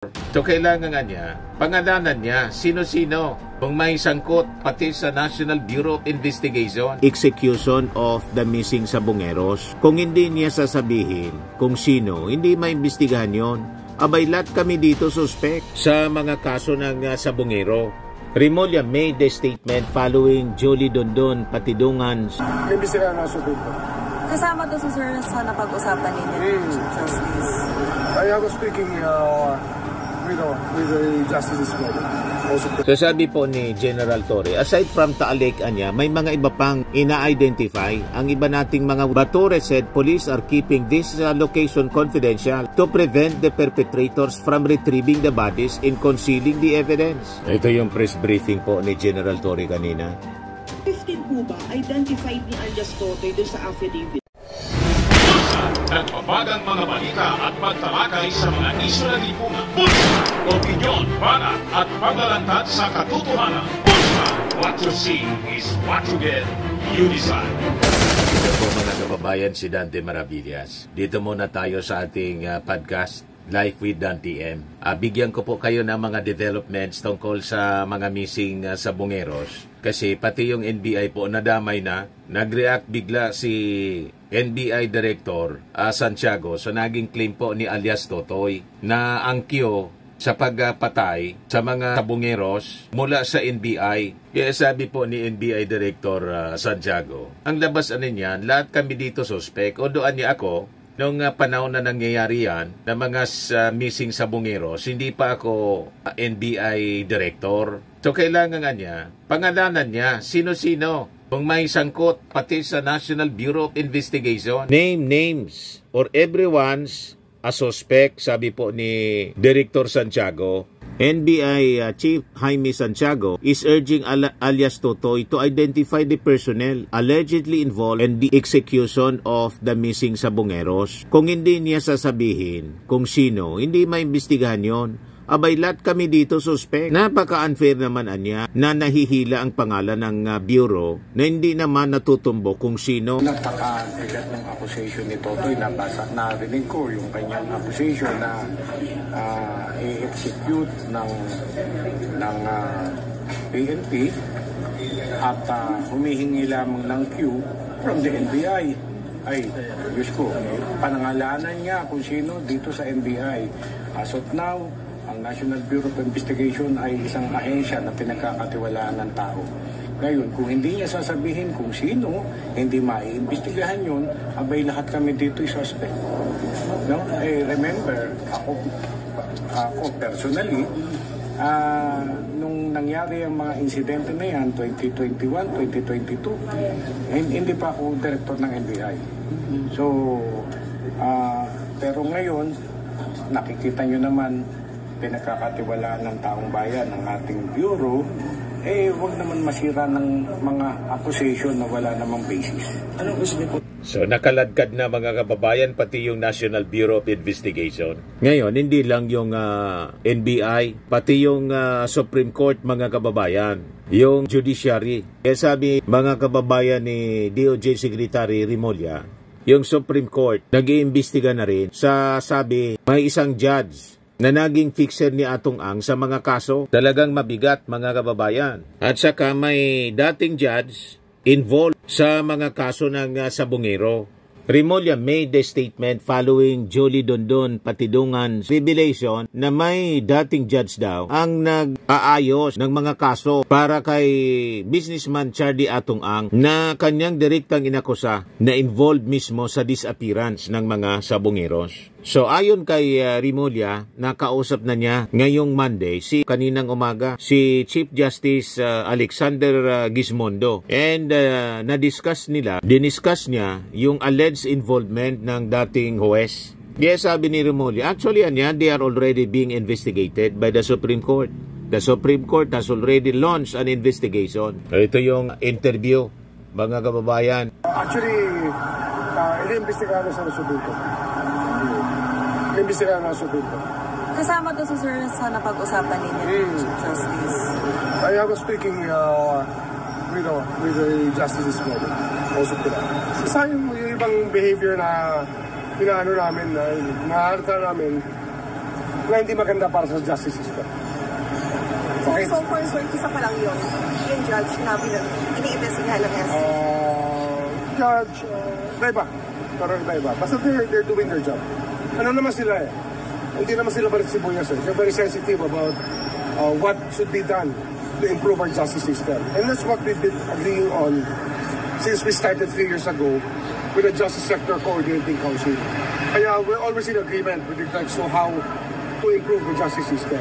So kailangan nga niya, pangalanan niya, sino-sino, kung may sangkot pati sa National Bureau of Investigation. Execution of the missing Sabongeros. Kung hindi niya sasabihin kung sino, hindi maimbestigahan yon. Abay, lahat kami dito suspect sa mga kaso ng Sabongero. Remulla made the statement following Jolie Dondon Patidungan. Hindi sila nasubid ko. Kasama to sa sir sa napag-usapan ninyo. Justice. I was speaking with the justice as well. So sabi po ni General Torre, aside from Taalekan niya, may mga iba pang ina-identify. Ang iba nating mga Torre said police are keeping this location confidential to prevent the perpetrators from retrieving the bodies and concealing the evidence. Ito yung press briefing po ni General Torre kanina. 15 po ba identified ni alias Totoy doon sa affidavit? Nagpapagang mga balita at pagtalakay sa mga isyu na lipungan. Pulsa! Opinyon, banat at paglalantad sa katotohanan. Pulsa! What you see is what you get. You decide. Ito po mga kababayan, si Dante Maravillas. Dito muna tayo sa ating podcast, Life with Dante M. Bigyan ko po kayo ng mga developments tungkol sa mga missing Sabongeros. Kasi pati yung NBI po nadamay na. Nag-react bigla si NBI Director Santiago sa naging claim po ni alias Totoy na angkyo sa pagpatay sa mga Sabongeros mula sa NBI. Kaya sabi po ni NBI Director Santiago, ang labas niyan, lahat kami dito suspect. O doon niya ako, noong panahon na nangyayari yan, na mga missing Sabongeros, hindi pa ako NBI Director. So kailangan nga niya, pangalanan niya, sino-sino, kung may sangkot pati sa National Bureau of Investigation. Name names or everyone's a suspect, sabi po ni Director Santiago. NBI Chief Jaime Santiago is urging alias Totoy to identify the personnel allegedly involved in the execution of the missing Sabongeros. Kung hindi niya sasabihin kung sino, hindi maimbestigahan yon. Abay, lahat kami dito suspect. Napaka-unfair naman niya na nahihila ang pangalan ng bureau na hindi naman natutumbok kung sino. Napaka-bigat ng accusation ni Totoy. Narinig ko yung kanyang accusation na i-execute ng PNP at humihingi lamang ng Q from the NBI. Ay, Diyos ko, panangalanan niya kung sino dito sa NBI. As of now, ang National Bureau of Investigation ay isang ahensya na pinagkakatiwalaan ng tao. Ngayon, kung hindi niya sasabihin kung sino, hindi maiimbestigahan yun, abay lahat kami dito ay suspect. No? Remember, ako personally, nung nangyari ang mga insidente na yan, 2021, 2022, hindi pa ako director ng NBI. So, pero ngayon, nakikita nyo naman, pinagkakatiwalaan ng taong bayan ng ating bureau, huwag naman masira ng mga accusation na wala namang basis. Anong gusto niyo po? So nakaladkad na mga kababayan pati yung National Bureau of Investigation. Ngayon, hindi lang yung NBI, pati yung Supreme Court mga kababayan, yung Judiciary. Kaya sabi mga kababayan ni DOJ Secretary Remulla, yung Supreme Court nag-iimbestiga na rin sa sabi may isang judge na naging fixer ni Atong Ang sa mga kaso. Talagang mabigat mga kababayan. At saka may dating judge involved sa mga kaso ng Sabongero. Remulla made the statement following Jolie Dondon Patidungan's revelation na may dating judge daw ang nag-aayos ng mga kaso para kay businessman Charlie Atong Ang na kanyang direktang inakusa na involved mismo sa disappearance ng mga Sabongeros. So ayon kay Remulla, nakausap na niya ngayong Monday kaninang umaga si Chief Justice Alexander Gismondo and diniscuss niya yung alleged involvement ng dating huwes. Kaya sabi ni Remulla, actually they are already being investigated by the Supreme Court. The Supreme Court has already launched an investigation. Ito yung interview, mga kababayan. Actually, iniimbestigahan na sa Supreme Court. Iniimbestigahan na sa Supreme Court. Kasama to sa sir sa napag-usapan ninyo. Justice. I was speaking with the justice as well. Also to that. Sa yung ibang behavior na inaano namin, naharta namin, na hindi maganda para sa justice system. Okay? So far, sir, isa pa lang yun. Yung judge na ini-investigahan ng SC. Judge, iba. Parang iba. Basta they're doing their job. Ano naman sila eh? Hindi naman sila balik sibuyas eh. They're very sensitive about what should be done to improve our justice system. And that's what we've been agreeing on since we started 3 years ago with the Justice Sector Coordinating Council. Kaya we're always in agreement with regards to how to improve the justice system.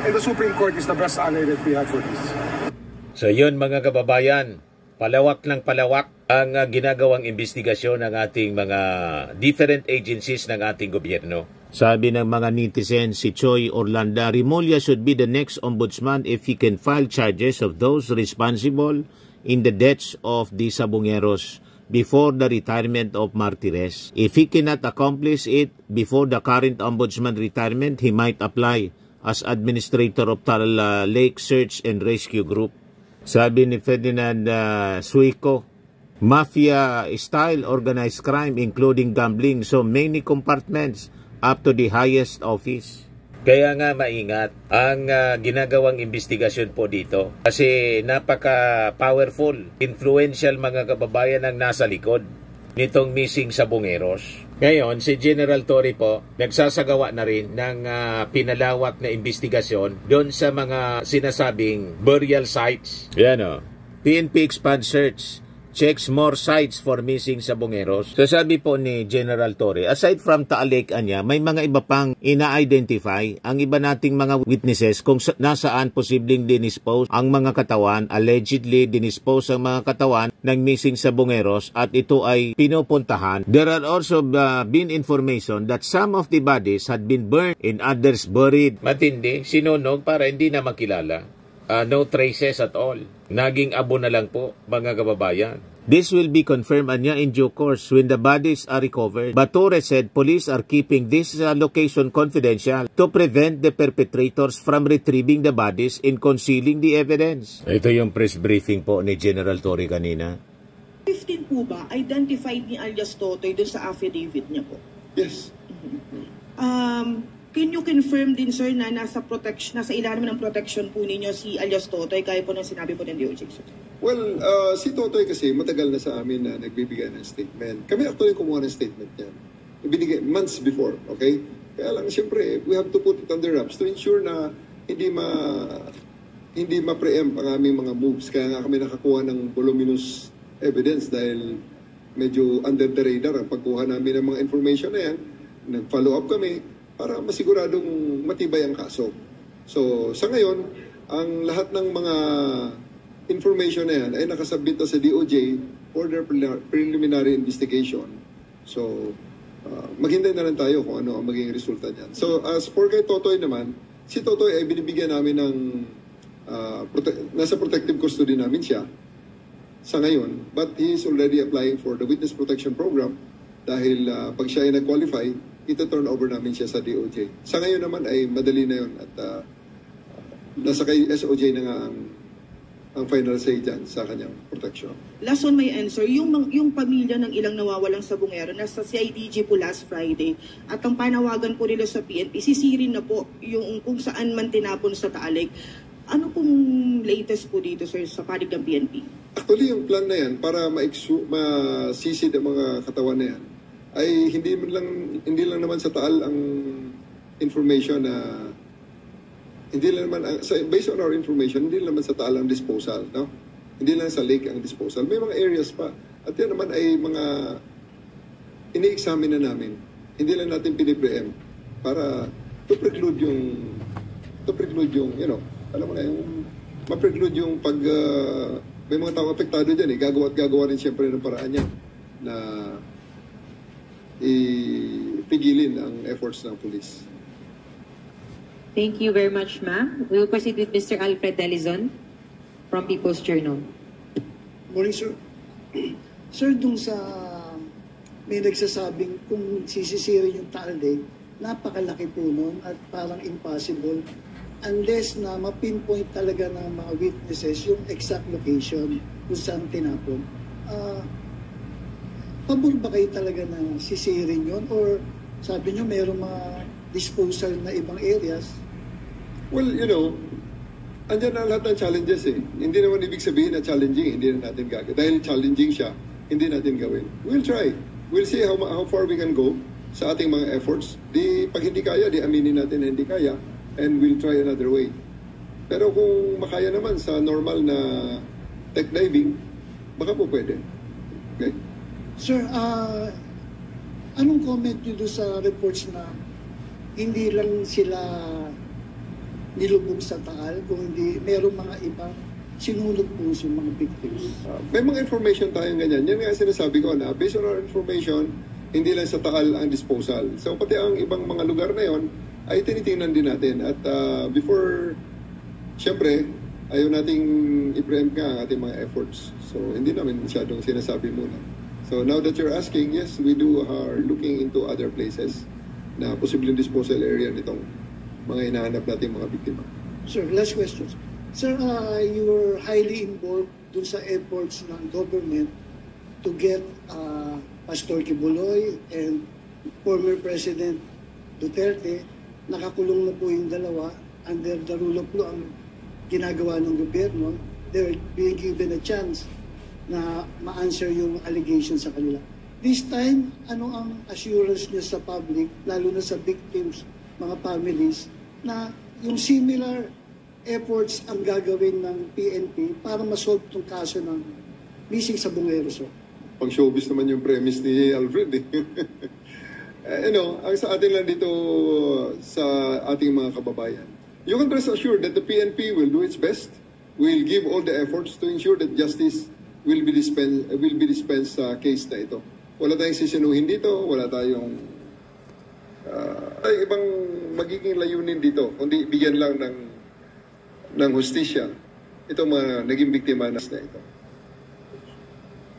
And the Supreme Court is the best ally that we have for this. So yun mga kababayan, palawak ng palawak ang ginagawang investigasyon ng ating mga different agencies ng ating gobyerno. Sabi ng mga netizens, si Choi Orlando, Remulla should be the next ombudsman if he can file charges of those responsible in the deaths of the Sabongeros before the retirement of Martires. If he cannot accomplish it before the current ombudsman retirement, he might apply as administrator of Taal Lake Search and Rescue Group. Sabi ni Ferdinand Suico, mafia-style organized crime including gambling, so many compartments up to the highest office. Kaya nga maingat ang ginagawang investigasyon po dito kasi napaka-powerful, influential mga kababayan ang nasa likod nitong missing Sabongeros. Ngayon, si General Torre po nagsasagawa na rin ng pinalawak na investigasyon doon sa mga sinasabing burial sites. Yan o. PNP expand search. Checks more sites for missing Sabongeros. So sabi po ni General Torre, aside from Taal Lake Anya, may mga iba pang ina-identify ang iba nating mga witnesses kung nasaan posibleng dinispose ang mga katawan, allegedly dinispose ang mga katawan ng missing Sabongeros at ito ay pinupuntahan. There are also been information that some of the bodies had been burned and others buried. Matindi, sinunog para hindi na makilala. No traces at all. Naging abo na lang po, mga kababayan. This will be confirmed anya in due course when the bodies are recovered. But Torre said police are keeping this location confidential to prevent the perpetrators from retrieving the bodies and concealing the evidence. Ito yung press briefing po ni General Torre kanina. 15 po ba identified ni alias Totoy doon sa affidavit niya po? Yes. Can you confirm din, sir, na nasa ilalim ng protection po ninyo si alias Totoy, kaya po nang sinabi po ng DOJ, sir? Well, si Totoy kasi matagal na sa amin na nagbibigay ng statement. Kami actually kumuha ng statement niya. Ibinigay months before, okay? Kaya lang, siyempre, we have to put it under wraps to ensure na hindi ma-preempt ang aming mga moves. Kaya nga kami nakakuha ng voluminous evidence dahil medyo under the radar ang pagkuha namin ng mga information na yan. Nag-follow up kami para masiguradong matibay ang kaso. So, sa ngayon, ang lahat ng mga information na yan ay nakasubmit na sa DOJ for their preliminary investigation. So, maghintay na lang tayo kung ano ang magiging resulta niyan. So, as for kay Totoy naman, si Totoy ay binibigyan namin ng nasa protective custody namin siya sa ngayon, but he is already applying for the Witness Protection Program dahil pag siya ay nag-qualify, ito-turn over namin siya sa DOJ. Sa ngayon naman ay madali na yun at nasa kay SOJ na nga ang final say dyan sa kanyang protection. Last on my answer, yung pamilya ng ilang nawawalang Sabongero nasa CIDG po last Friday at ang panawagan po nila sa PNP, sisirin na po yung kung saan man tinapon sa Taal Lake. Ano pong latest po dito, sir, sa panig ng PNP? Actually, yung plan na yan para masisid ang mga katawan na yan ay hindi lang naman sa Taal ang information na hindi lang naman based on our information, hindi lang naman sa Taal ang disposal, no? Hindi lang sa lake ang disposal. May mga areas pa. At yan naman ay mga ini-examine na namin. Hindi lang natin pinipreempt para to preclude yung alam mo na yung ma-preclude yung pag may mga tao apektado diyan gagawa rin siyempre ng paraan yan na ipigilin ang efforts ng police. Thank you very much, ma'am. We will proceed with Mr. Alfred Delizon from People's Journal. Morning, sir. Sir, dun sa may nagsasabing kung sisisirin yung Taal Lake, napakalaki po nun at parang impossible unless na ma-pinpoint talaga ng mga witnesses yung exact location kung saan tinapon. Pabor ba kayo talaga na sisirin yun? Or sabi nyo mayroong mga disposal na ibang areas. Well, andyan na lahat ng challenges eh. Hindi naman ibig sabihin na challenging, hindi na natin gagawin. Dahil challenging siya, hindi natin gawin. We'll try. We'll see how far we can go sa ating mga efforts. Pag hindi kaya, aminin natin na hindi kaya, and we'll try another way. Pero kung makaya naman sa normal na tech diving, baka po pwede. Okay? Sir, anong comment nyo doon sa reports na hindi lang sila nilubog sa Taal, kung hindi merong mga ibang sinulog po yung mga victims? May mga information tayong ganyan. Yan nga sinasabi ko na based on our information, hindi lang sa Taal ang disposal. So pati ang ibang mga lugar na yon ay tinitingnan din natin. At before, syempre, ayaw nating i-preempt nga ang ating mga efforts. So hindi namin masyadong sinasabi muna. So now that you're asking, yes, we are looking into other places na posibleng disposal area nitong mga hinahanap natin mga biktima. Sir, last question. Sir, you were highly involved dun sa efforts ng government to get Pastor Kibuloy and former President Duterte. Nakakulong na po yung dalawa under the rule of law ang ginagawa ng gobyerno. They're being given a chance na ma-answer yung allegations sa kanila. This time, ano ang assurance niya sa public, lalo na sa victims, mga families, na yung similar efforts ang gagawin ng PNP para masolve itong kaso ng missing sa Bungero, sir? Pang showbiz naman yung premise ni Alfred. Ang sa atin lang dito sa ating mga kababayan, you can rest assured that the PNP will do its best. We'll give all the efforts to ensure that justice will be dispensed sa case na ito. Wala tayong sisinuhin dito, wala tayong ibang magiging layunin dito, kundi bigyan lang ng hustisya itong mga naging biktima na ito.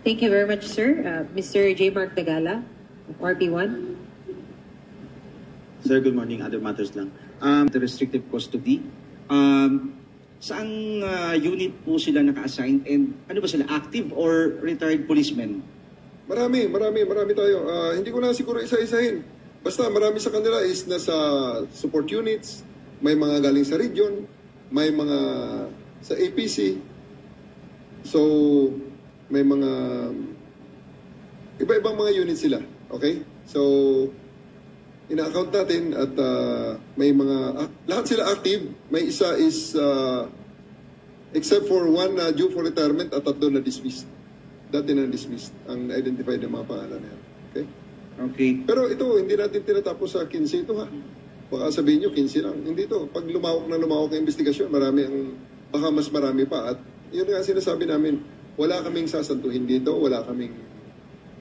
Thank you very much, sir. Mr. J. Mark Tagala, RP1. Sir, good morning. Other matters lang. The restrictive custody. Saan unit po sila naka-assign, and ano ba sila, active or retired policemen? Marami tayo. Hindi ko na siguro isa-isahin. Basta marami sa kanila is nasa support units, may mga galing sa region, may mga sa APC. So, may mga iba-ibang mga units sila. Okay? So, ina-account natin at may mga, lahat sila active. May isa is, except for one due for retirement at tatlo na dismissed. Dati na dismissed ang identified ng mga pangalan na yan. Okay? Okay. Pero ito, hindi natin tinatapos sa 15 ito ha. Baka sabihin nyo, 15 lang. Hindi ito. Pag lumawak ang investigasyon, baka mas marami pa. At yun nga sinasabi namin, wala kaming sasantuhin dito, we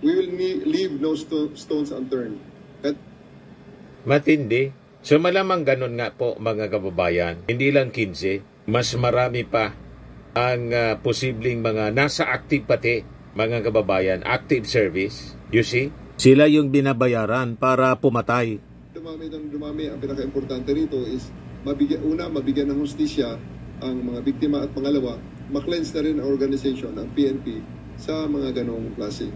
will leave no stones unturned. Matindi. So malamang ganun nga po mga kababayan, hindi lang 15, mas marami pa ang posibleng mga nasa active pati mga kababayan, active service. You see? Sila yung binabayaran para pumatay. Dumami. Ang pinaka-importante rito is mabigyan ng hustisya ang mga biktima at pangalawa, ma-cleanse na rin ang organization, ang PNP, sa mga ganong klase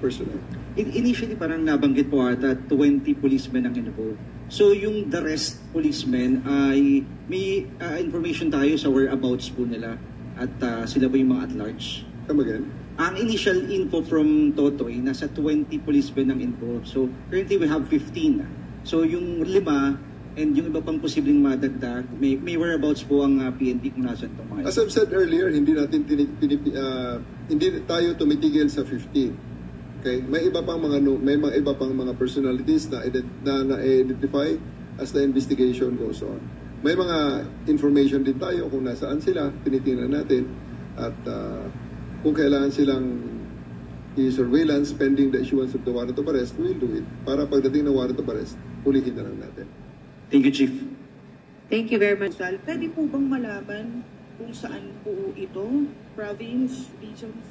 personnel. Initially, parang nabanggit po ata 20 policemen ang involved. So, yung the rest policemen ay may information tayo sa whereabouts po nila at sila ba yung mga at large? Come again? Ang initial info from Totoy, nasa 20 policemen ang involved. So, currently we have 15. So, yung 5 and yung iba pang posibleng madagdag, may whereabouts po ang PNP kung nasan itong mga ito. As I've said earlier, hindi tayo tumitigil sa 15. Okay? May mga iba pang mga personalities na identify as the investigation goes on. May mga information din tayo kung nasaan sila, tinitingnan natin, at kung kailangan silang i-surveillance pending the issuance of the warrant of arrest, we'll do it. Para pagdating ng warrant of arrest, hulihin na lang natin. Thank you, Chief. Thank you very much. Pwede po bang malaman kung saan po ito? Province, regions?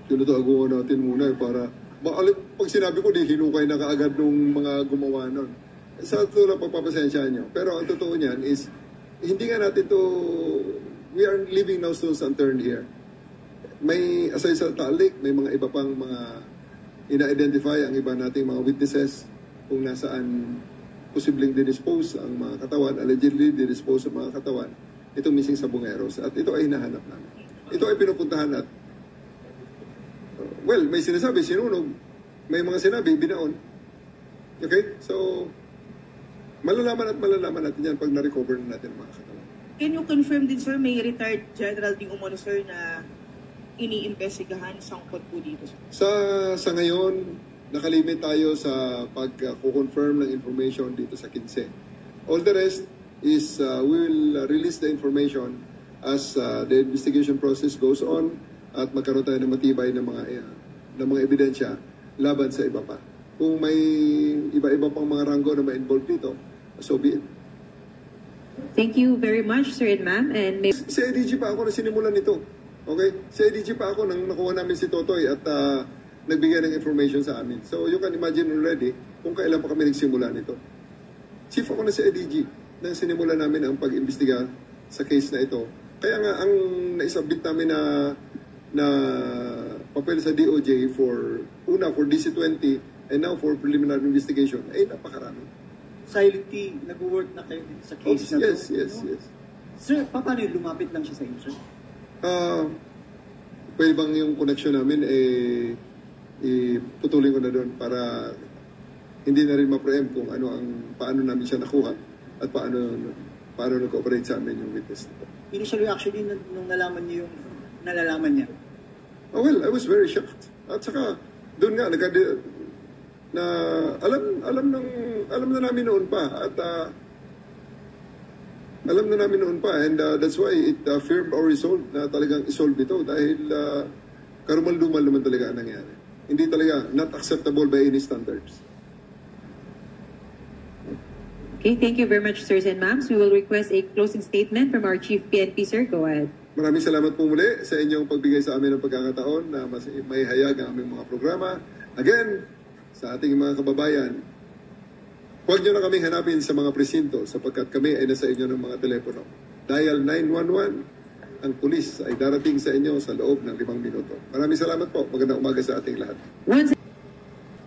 Tinataguan natin muna para pag sinabi ko, di hinukay na kaagad nung mga gumawa nun. Sa ito lang pagpapasensya nyo. Pero ang totoo niyan is, hindi nga natin to, we are leaving no stones unturned here. May, aside sa Talik, may mga iba pang mga ina-identify ang iba nating mga witnesses kung nasaan posibleng didispose ang mga katawan, allegedly didispose ang mga katawan, itong missing sabongeros. At ito ay hinahanap namin. Ito ay pinupuntahan at, well, may sinasabi, sinunog, may mga sinabi, binaon. Okay? So, malalaman natin yan pag na-recover na natin ang mga katawan. Can you confirm din, sir, may retired general din umano, sir, na iniimbestigahan sangkot po dito? Sa ngayon, nakalimit tayo sa pag-confirm ng information dito sa 15. All the rest is we will release the information as the investigation process goes on at magkaroon tayo ng matibay ng mga ebidensya laban sa iba pa. Kung may iba-iba pang mga ranggo na ma-involve dito, so be it. Thank you very much, sir and ma'am. And Si IDG pa ako na sinimulan nito. Okay? Si IDG pa ako nang nakuha namin si Totoy at nagbigay ng information sa amin. So you can imagine already kung kailan pa kami nagsimula nito. Chief ako na si IDG nang sinimula namin ang pag-imbestiga sa case na ito. Kaya nga ang naisabit namin na papel sa DOJ for DC-20 and now for preliminary investigation ay napakarami. Silently, nag-work na kayo sa case na yes, to? Yes. Sir, paano yung lumapit lang siya sa inyo, sir? Pwede bang yung connection namin putulin ko na doon para hindi na rin ma-preempt kung paano namin siya nakuha at paano nag-cooperate sa amin yung witness nito. Initial reaction din nung nalaman niyo yung nalalaman niya? Well, I was very shocked. At saka, doon nga, na alam na namin noon pa at alam na namin noon pa and that's why it firmed our resolve na talagang isolve ito dahil karumal-dumal naman talaga ang nangyari. Hindi talaga not acceptable by any standards. Okay, thank you very much, sirs and ma'ams. We will request a closing statement from our Chief PNP, sir. Go ahead. Maraming salamat po muli sa inyong pagbigay sa amin ng pagkakataon na may hayag ang aming mga programa. Again, sa ating mga kababayan, huwag nyo na kaming hanapin sa mga presinto sapagkat kami ay nasa inyo ng mga telepono. Dial 911, ang pulis ay darating sa inyo sa loob ng 5 minuto. Maraming salamat po. Magandang umaga sa ating lahat.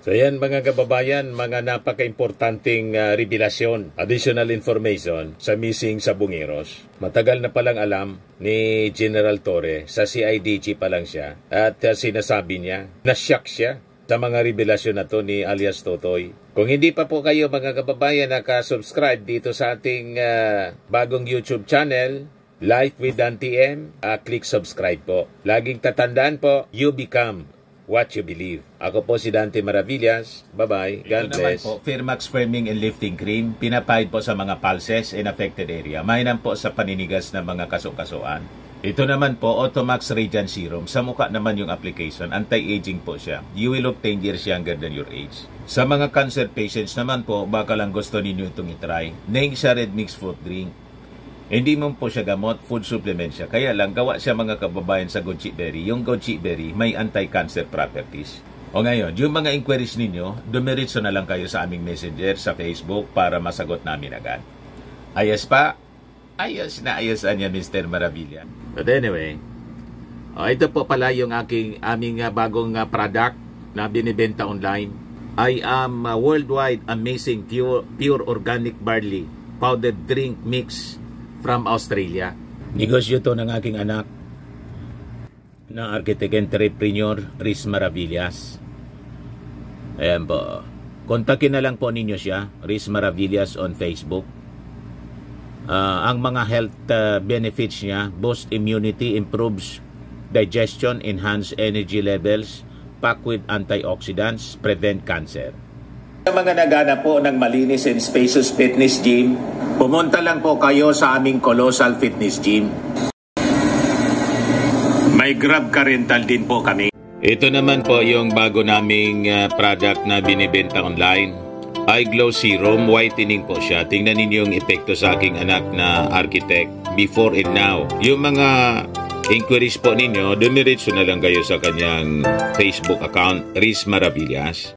So yan mga kababayan, mga napaka-importanting revelasyon, additional information sa missing sabongeros. Matagal na palang alam ni General Torre, sa CIDG pa lang siya, at sinasabi niya, na-shock siya sa mga revelasyon na to ni alias Totoy. Kung hindi pa po kayo mga kababayan naka-subscribe dito sa ating bagong YouTube channel, Life with Dan TM, click subscribe po. Laging tatandaan po, you become what you believe. Ako po si Dante Maravillas. Bye-bye. God bless. Po, Firmax Firming and Lifting Cream, pinapahid po sa mga pulses in affected area. Mainam po sa paninigas ng mga kaso-kasuan. Ito naman po, Automax Radiant Serum. Sa mukha naman yung application. Anti-aging po siya. You will look 10 years younger than your age. Sa mga cancer patients naman po, baka lang gusto ninyo itong itry. Neng siya Red Mix Fruit Drink. Hindi mo po siya gamot, food supplement siya. Kaya lang, gawa siya mga kababayan sa goji berry. Yung goji berry, may anti-cancer properties. O ngayon, yung mga inquiries ninyo, dumiritso na lang kayo sa aming messenger sa Facebook para masagot namin agad. Ayos pa? Ayos na ayosan niya, Mr. Maravilla. But anyway, ito po pala yung aming bagong product na binibenta online. I am worldwide amazing pure organic barley powdered drink mix from Australia. Negosyo to ng aking anak na architect entrepreneur Riz Maravillas. Ayan po. Kontakin na lang po ninyo siya, Riz Maravillas on Facebook. Ang mga health benefits niya, boost immunity, improves digestion, enhance energy levels, packed with antioxidants, prevent cancer. Sa mga nagana po ng malinis and spacious fitness gym, pumunta lang po kayo sa aming Colossal Fitness Gym. May Grab Car Rental din po kami. Ito naman po yung bago naming product na binibenta online. Eye Glow Serum, whitening po siya. Tingnan ninyo yung epekto sa aking anak na architect before and now. Yung mga inquiries po ninyo, dumiretso na lang kayo sa kanyang Facebook account, Riz Maravillas.